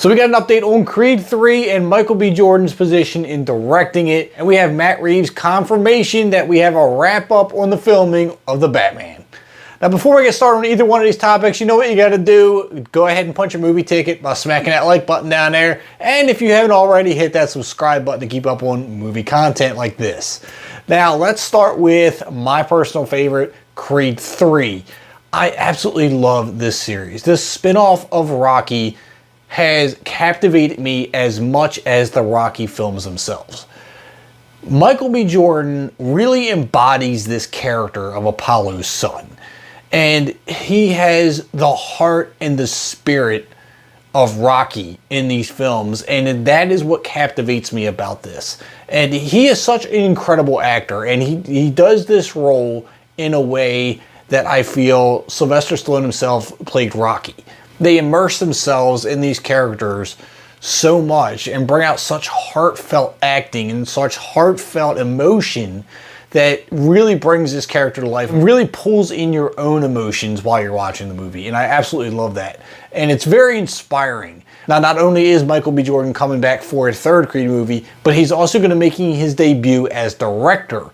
So we got an update on Creed 3 and Michael B. Jordan's position in directing it. And we have Matt Reeves' confirmation that we have a wrap up on the filming of The Batman. Now before we get started on either one of these topics, you know what you gotta do. Go ahead and punch your movie ticket by smacking that like button down there. And if you haven't already, hit that subscribe button to keep up on movie content like this. Now let's start with my personal favorite, Creed 3. I absolutely love this series. This spin-off of Rocky has captivated me as much as the Rocky films themselves. Michael B. Jordan really embodies this character of Apollo's son. And he has the heart and the spirit of Rocky in these films. And that is what captivates me about this. And he is such an incredible actor. And he does this role in a way that I feel Sylvester Stallone himself played Rocky. They immerse themselves in these characters so much and bring out such heartfelt acting and such heartfelt emotion that really brings this character to life and really pulls in your own emotions while you're watching the movie. And I absolutely love that. And it's very inspiring. Now, not only is Michael B. Jordan coming back for a third Creed movie, but he's also going to be making his debut as director.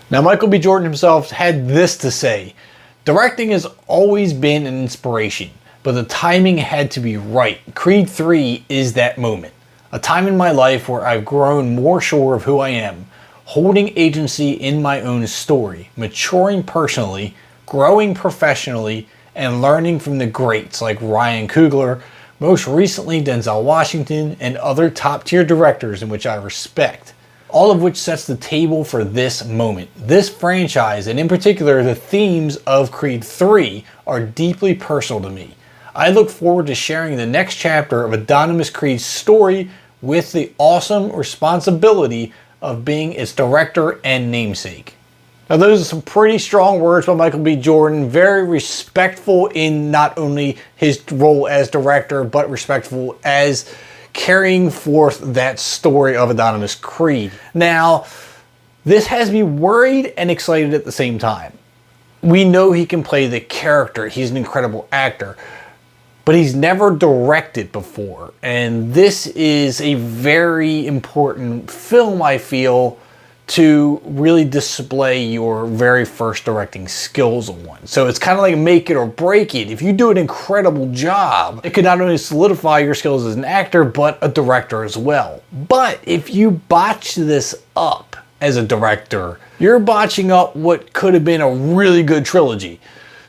Now, Michael B. Jordan himself had this to say: "Directing has always been an inspiration, but the timing had to be right. Creed 3 is that moment. A time in my life where I've grown more sure of who I am, holding agency in my own story, maturing personally, growing professionally, and learning from the greats like Ryan Coogler, most recently Denzel Washington, and other top-tier directors in which I respect. All of which sets the table for this moment. This franchise, and in particular the themes of Creed 3, are deeply personal to me. I look forward to sharing the next chapter of Adonis Creed's story with the awesome responsibility of being its director and namesake." Now those are some pretty strong words by Michael B. Jordan, very respectful in not only his role as director, but respectful as carrying forth that story of Adonis Creed. Now, this has me worried and excited at the same time. We know he can play the character, he's an incredible actor, but he's never directed before. And this is a very important film, I feel, to really display your very first directing skills on one. So it's kind of like make it or break it. If you do an incredible job, it could not only solidify your skills as an actor, but a director as well. But if you botch this up as a director, you're botching up what could have been a really good trilogy.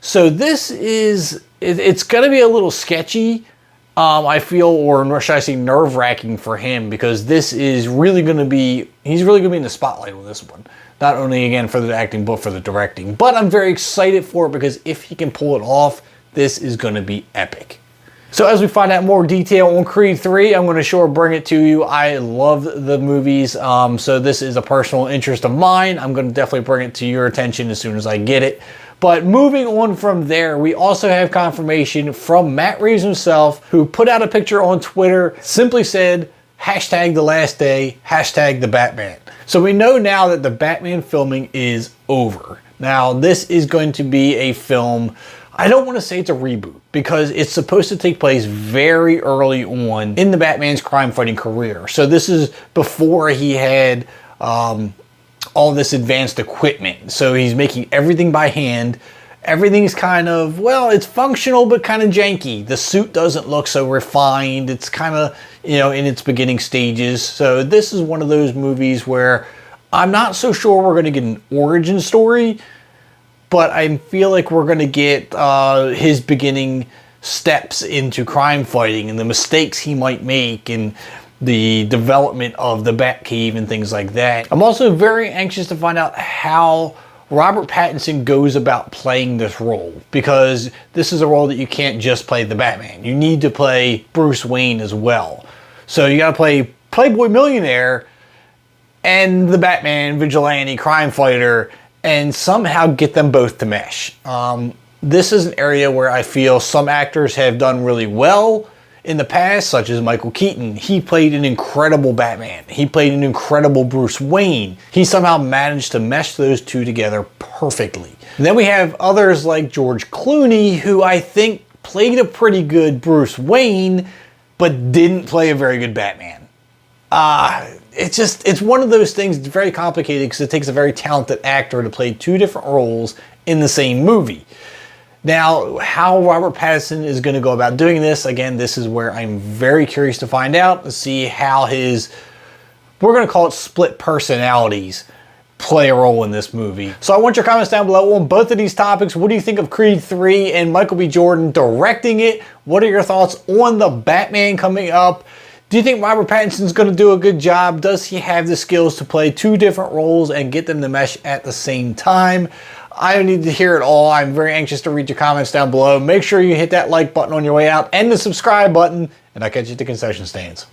So this is, it's going to be a little sketchy, I feel, or should I say nerve-wracking for him, because this is really going to be, he's really going to be in the spotlight on this one. Not only, again, for the acting, but for the directing. But I'm very excited for it, because if he can pull it off, this is going to be epic. So as we find out more detail on Creed 3, I'm going to sure bring it to you. I love the movies, so this is a personal interest of mine. I'm going to definitely bring it to your attention as soon as I get it. But moving on from there, we also have confirmation from Matt Reeves himself, who put out a picture on Twitter, simply said, #TheLastDay, #TheBatman. So we know now that the Batman filming is over. Now, this is going to be a film, I don't want to say it's a reboot, because it's supposed to take place very early on in the Batman's crime-fighting career. So this is before he had all this advanced equipment. So he's making everything by hand. Everything's kind of, well, it's functional, but kind of janky. The suit doesn't look so refined. It's kind of, you know, in its beginning stages. So this is one of those movies where I'm not so sure we're going to get an origin story, but I feel like we're going to get his beginning steps into crime fighting and the mistakes he might make and the development of the Batcave and things like that. I'm also very anxious to find out how Robert Pattinson goes about playing this role, because this is a role that you can't just play the Batman. You need to play Bruce Wayne as well. So you got to play Playboy millionaire and the Batman vigilante crime fighter and somehow get them both to mesh. This is an area where I feel some actors have done really well in the past, such as Michael Keaton. He played an incredible Batman. He played an incredible Bruce Wayne. He somehow managed to mesh those two together perfectly. And then we have others like George Clooney, who I think played a pretty good Bruce Wayne, but didn't play a very good Batman. It's one of those things that's very complicated because it takes a very talented actor to play two different roles in the same movie. Now, how Robert Pattinson is going to go about doing this, again, this is where I'm very curious to find out, to see how his, we're going to call it split personalities, play a role in this movie. So I want your comments down below on both of these topics. What do you think of Creed 3 and Michael B. Jordan directing it? What are your thoughts on the Batman coming up? Do you think Robert Pattinson's going to do a good job? Does he have the skills to play two different roles and get them to mesh at the same time? I need to hear it all. I'm very anxious to read your comments down below. Make sure you hit that like button on your way out and the subscribe button, and I'll catch you at the concession stands.